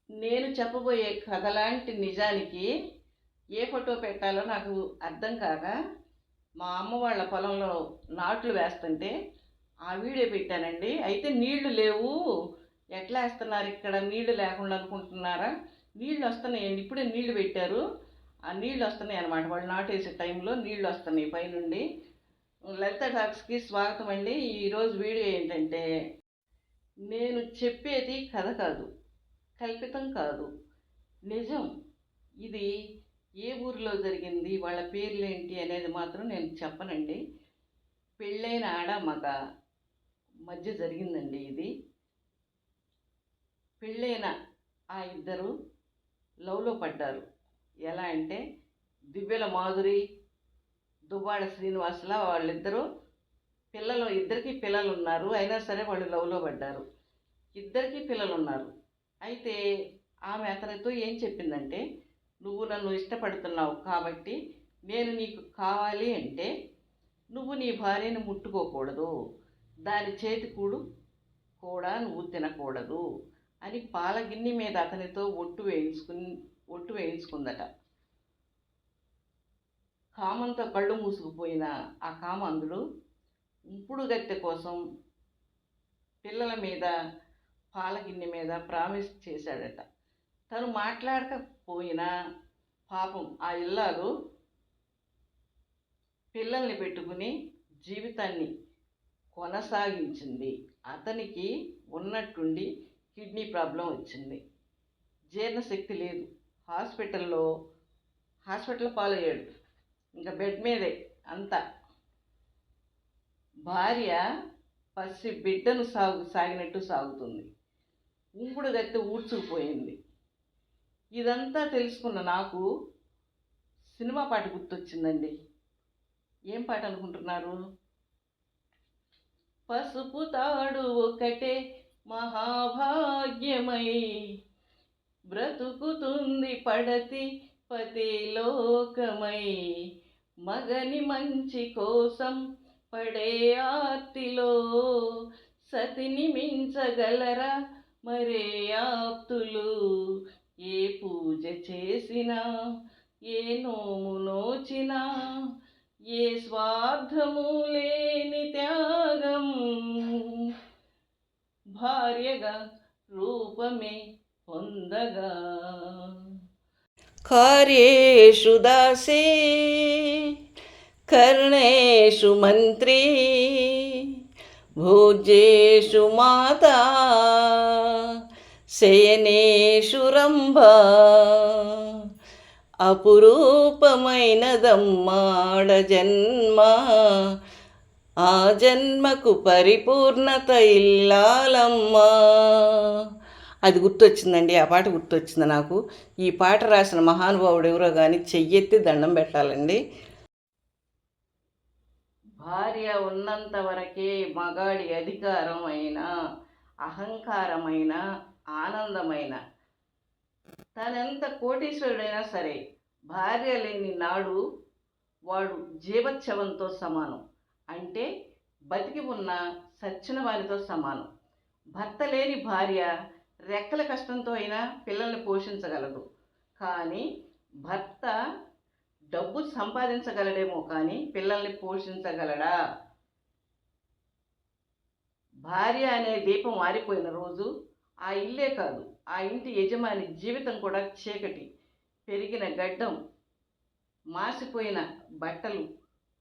నేను చెప్పబోయే కథలాంటి నిజానికి ఏ ఫోటో పెట్టాలో నాకు అర్థం కాక మా అమ్మ వాళ్ళ పొలంలో నాట్లు వేస్తుంటే ఆ వీడియో పెట్టానండి. అయితే నీళ్లు లేవు, ఎట్లా వేస్తున్నారు ఇక్కడ, నీళ్లు లేకుండా అనుకుంటున్నారా? నీళ్ళు వస్తున్నాయండి, ఇప్పుడే నీళ్లు పెట్టారు. ఆ నీళ్ళు వస్తున్నాయి అన్నమాట. వాళ్ళు నాటేసే టైంలో నీళ్ళు వస్తున్నాయి పైనుండి. లలిత టాక్స్కి స్వాగతం అండి. ఈరోజు వీడియో ఏంటంటే, నేను చెప్పేది కథ కాదు, కల్పితం కాదు, నిజం. ఇది ఏ ఊరిలో జరిగింది, వాళ్ళ పేర్లేంటి అనేది మాత్రం నేను చెప్పనండి. పెళ్ళైన ఆడ మగ మధ్య జరిగిందండి ఇది. పెళ్ళైన ఆ ఇద్దరు లవ్లో పడ్డారు. ఎలా అంటే, దివ్యల మాధురి, దువ్వాడ శ్రీనివాసుల వాళ్ళిద్దరూ ఇద్దరికి పిల్లలు ఉన్నారు. అయినా సరే వాళ్ళు లవ్లో పడ్డారు. ఇద్దరికి పిల్లలు ఉన్నారు. అయితే ఆమె అతనితో ఏం చెప్పిందంటే, నువ్వు నన్ను ఇష్టపడుతున్నావు కాబట్టి నేను నీకు కావాలి అంటే నువ్వు నీ భార్యను ముట్టుకోకూడదు, దాని చేతి కూడు కూడా నువ్వు తినకూడదు అని పాల గిన్నె మీద అతనితో ఒట్టు వేయించుకుందట. కామంతో కళ్ళు మూసుకుపోయిన ఆ కామాంధుడు ఉంపుడు గత్తె కోసం పిల్లల మీద, పాల గిన్నె మీద ప్రామిస్ చేశాడట. తను మాట్లాడకపోయినా పాపం ఆ ఇల్లాలు పిల్లల్ని పెట్టుకుని జీవితాన్ని కొనసాగించింది. అతనికి ఉన్నట్టుండి కిడ్నీ ప్రాబ్లం వచ్చింది, జీర్ణశక్తి లేదు. హాస్పిటల్ పాలయ్యాడు. ఇంకా బెడ్ మీదే అంతా. భార్య పసి బిడ్డను సాగినట్టు సాగుతుంది. ఉంపుడు గత్తె ఊడ్చుకుపోయింది. ఇదంతా తెలుసుకున్న నాకు సినిమా పాట గుర్తొచ్చిందండి. ఏం పాట అనుకుంటున్నారు? పసుపు తాడు ఒకటే మహాభాగ్యమై బ్రతుకుతుంది పడతి పతి లోకమై, మగని మంచి కోసం పడే ఆర్తిలో సతిని మించగలరా మరే ఆప్తులు, ఏ పూజ చేసినా ఏ నోము నోచినా ఏ స్వార్థము లేని త్యాగం, భార్యగా రూపమే పొందగా. కార్యేషు దాసే కర్ణేషు మంత్రి, భోజ్యేషు మాతా శయనేషు రంభా, అపురూపమైనదమ్మాడ జన్మ, ఆ జన్మకు పరిపూర్ణత ఇల్లాలమ్మా. అది గుర్తొచ్చిందండి, ఆ పాట గుర్తొచ్చింది నాకు. ఈ పాట రాసిన మహానుభావుడు ఎవరో కానీ చెయ్యెత్తి దండం పెట్టాలండి. భార్య ఉన్నంత వరకే మగాడి అధికారమైన, అహంకారమైన, ఆనందమైన. తనెంత కోటీశ్వరుడైనా సరే భార్య లేని నాడు వాడు జీవచ్ఛవంతో సమానం. అంటే బతికి ఉన్న సచ్చిన వారితో సమానం. భర్త లేని భార్య రెక్కల కష్టంతో అయినా పిల్లల్ని పోషించగలదు. కానీ భర్త డబ్బు సంపాదించగలడేమో కానీ పిల్లల్ని పోషించగలడా? భార్య అనే దీపం ఆరిపోయిన రోజు ఆ ఇల్లే కాదు, ఆ ఇంటి యజమాని జీవితం కూడా చీకటి. పెరిగిన గడ్డం, మాసిపోయిన బట్టలు,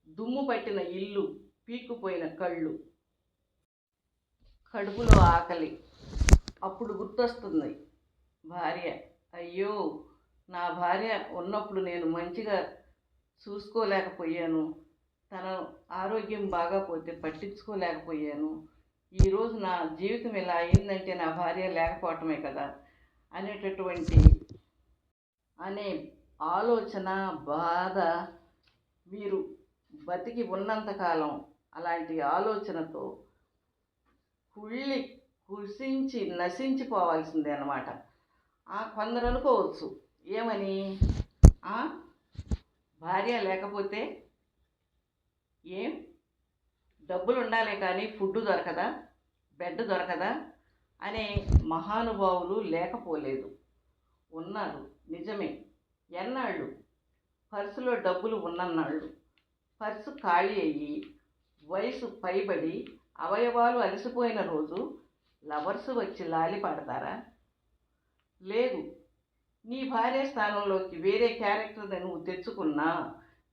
దుమ్ము పట్టిన ఇల్లు, పీక్కుపోయిన కళ్ళు, కడుపులో ఆకలి. అప్పుడు గుర్తొస్తుంది భార్య. అయ్యో, నా భార్య ఉన్నప్పుడు నేను మంచిగా చూసుకోలేకపోయాను, తన ఆరోగ్యం బాగాపోతే పట్టించుకోలేకపోయాను, ఈరోజు నా జీవితం ఇలా అయిందంటే నా భార్య లేకపోవటమే కదా అనే ఆలోచన, బాధ. మీరు బతికి ఉన్నంతకాలం అలాంటి ఆలోచనతో కుసించి నశించిపోవాల్సిందే అన్నమాట. కొందరు అనుకోవచ్చు ఏమని, భార్య లేకపోతే ఏం డబ్బులు ఉండాలి కానీ ఫుడ్ దొరకదా, బెడ్ దొరకదా అనే మహానుభావులు లేకపోలేదు. ఉన్నారు, నిజమే. ఎన్నాళ్ళు? పర్సులో డబ్బులు ఉన్నన్నాళ్ళు. పర్సు ఖాళీ అయ్యి వయసు పైబడి అవయవాలు అలసిపోయిన రోజు లవర్స్ వచ్చి లాలి పడతారా? లేదు. నీ భార్య స్థానంలోకి వేరే క్యారెక్టర్ని నువ్వు తెచ్చుకున్నా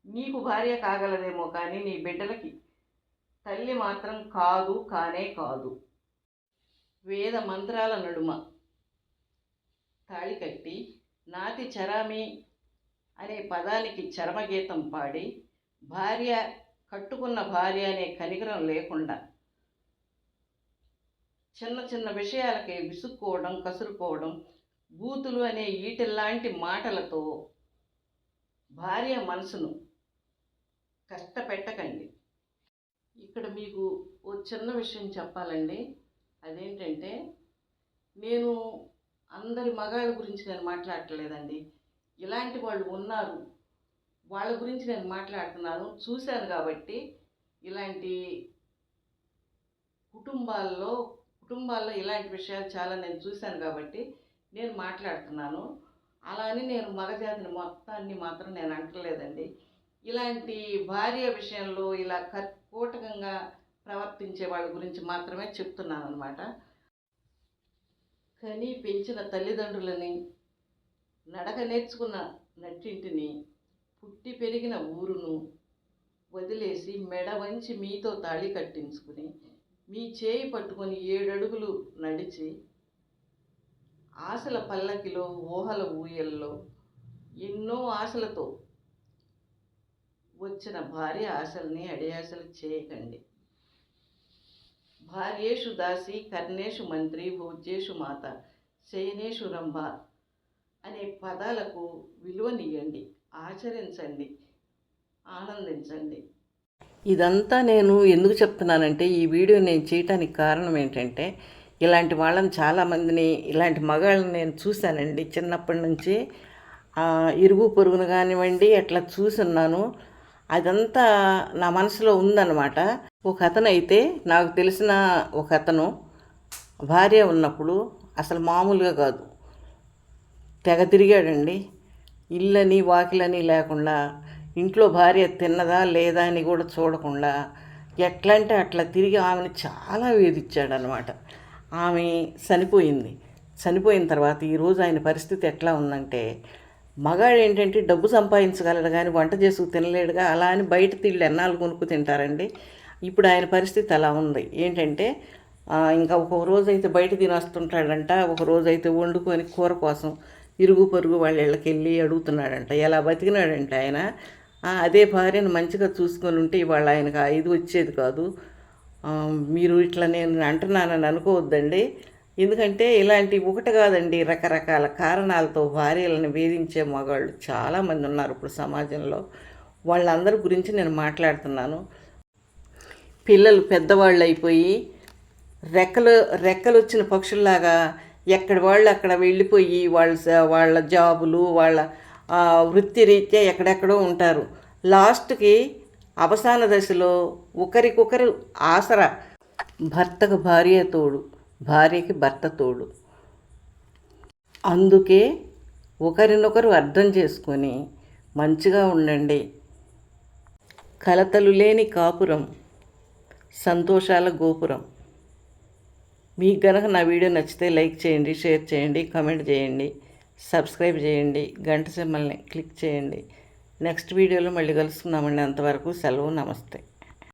నీకు భార్య కాగలదేమో కానీ నీ బిడ్డలకి తల్లి మాత్రం కాదు, కానే కాదు. వేద మంత్రాల నడుమ తాళి కట్టి నాతి చరామి అనే పదానికి చరమగీతం పాడి భార్య, కట్టుకున్న భార్య అనే కనికరం లేకుండా చిన్న చిన్న విషయాలకి విసుక్కోవడం, కసురుకోవడం, బూతులు అనే ఈటెల్లాంటి మాటలతో భార్య మనసును కష్టపెట్టకండి. ఇక్కడ మీకు ఓ చిన్న విషయం చెప్పాలండి. అదేంటంటే, నేను అందరి మగాళ్ళ గురించి నేను మాట్లాడట్లేదండి. ఇలాంటి వాళ్ళు ఉన్నారు, వాళ్ళ గురించి నేను మాట్లాడుతున్నాను. చూశాను కాబట్టి ఇలాంటి కుటుంబాల్లో ఇలాంటి విషయాలు చాలా నేను చూశాను కాబట్టి నేను మాట్లాడుతున్నాను. అలా అని నేను మగజాతిని మొత్తాన్ని మాత్రం నేను అంటలేదండి. ఇలాంటి భార్య విషయంలో ఇలా కర్కోటకంగా ప్రవర్తించే వాళ్ళ గురించి మాత్రమే చెప్తున్నాను అన్నమాట. కని పెంచిన తల్లిదండ్రులని, నడక నేర్చుకున్న నట్టింటిని, పుట్టి పెరిగిన ఊరును వదిలేసి మెడ వంచి మీతో తాళి కట్టించుకుని మీ చేయి పట్టుకొని 7 అడుగులు నడిచి ఆశల పల్లకిలో, ఊహల ఊయల్లో ఎన్నో ఆశలతో వచ్చిన భార్య ఆశల్ని అడియాశలు చేయకండి. భార్యేషు దాసి, కర్ణేషు మంత్రి, భోజ్యేషు మాత, శయనేషు రంభ అనే పదాలకు విలువనియండి, ఆచరించండి, ఆనందించండి. ఇదంతా నేను ఎందుకు చెప్తున్నానంటే, ఈ వీడియో నేను చేయటానికి కారణం ఏంటంటే, ఇలాంటి వాళ్ళని చాలామందిని, ఇలాంటి మగాళ్ళని నేను చూశానండి చిన్నప్పటి నుంచి. ఇరుగు పొరుగును కానివ్వండి అట్లా చూసున్నాను. అదంతా నా మనసులో ఉందన్నమాట. ఒక అతను అయితే, నాకు తెలిసిన ఒక అతను భార్య ఉన్నప్పుడు అసలు మామూలుగా కాదు, తెగ తిరిగాడండి. ఇల్లని వాకిలని లేకుండా, ఇంట్లో భార్య తిన్నదా లేదా అని కూడా చూడకుండా ఎట్లా అంటే అట్లా తిరిగి ఆమెను చాలా వేధించాడనమాట. ఆమె చనిపోయింది. చనిపోయిన తర్వాత ఈరోజు ఆయన పరిస్థితి ఎట్లా ఉందంటే, మగాడు ఏంటంటే డబ్బు సంపాదించగలడు కానీ వంట చేసుకు తినలేడుగా. అలా అని బయట తిళ్ళు ఎన్నాళ్ళు కొనుక్కు తింటారండి. ఇప్పుడు ఆయన పరిస్థితి అలా ఉంది. ఏంటంటే ఇంకా ఒక రోజైతే బయట తినొస్తుంటాడంట, ఒక రోజైతే వండుకొని కూర కోసం ఇరుగు పొరుగు వాళ్ళ ఇళ్ళకి వెళ్ళి అడుగుతున్నాడంట. ఎలా బతికినాడంట ఆయన. అదే భార్యను మంచిగా చూసుకొని ఉంటే ఇవాళ ఆయనకు 5 వచ్చేది కాదు. మీరు ఇట్లా నేను అంటున్నానని అనుకోవద్దండి. ఎందుకంటే ఇలాంటి ఒకటి కాదండి, రకరకాల కారణాలతో భార్యలను వేధించే మగాళ్ళు చాలామంది ఉన్నారు ఇప్పుడు సమాజంలో. వాళ్ళందరి గురించి నేను మాట్లాడుతున్నాను. పిల్లలు పెద్దవాళ్ళు అయిపోయి రెక్కలు వచ్చిన పక్షుల్లాగా ఎక్కడి వాళ్ళు అక్కడ వెళ్ళిపోయి వాళ్ళ జాబులు, వాళ్ళ వృత్తిరీత్యా ఎక్కడెక్కడో ఉంటారు. లాస్ట్కి అవసాన దశలో ఒకరికొకరు ఆసరా. భర్తకు భార్య తోడు, భార్యకి భర్త తోడు. అందుకే ఒకరినొకరు అర్థం చేసుకొని మంచిగా ఉండండి. కలతలు లేని కాపురం సంతోషాల గోపురం. మీకు గనక నా వీడియో నచ్చితే లైక్ చేయండి, షేర్ చేయండి, కామెంట్ చేయండి, సబ్స్క్రైబ్ చేయండి, గంట సింబల్ని క్లిక్ చేయండి. నెక్స్ట్ వీడియోలో మళ్ళీ కలుసుకుందామండి. అంతవరకు సెలవు, నమస్తే.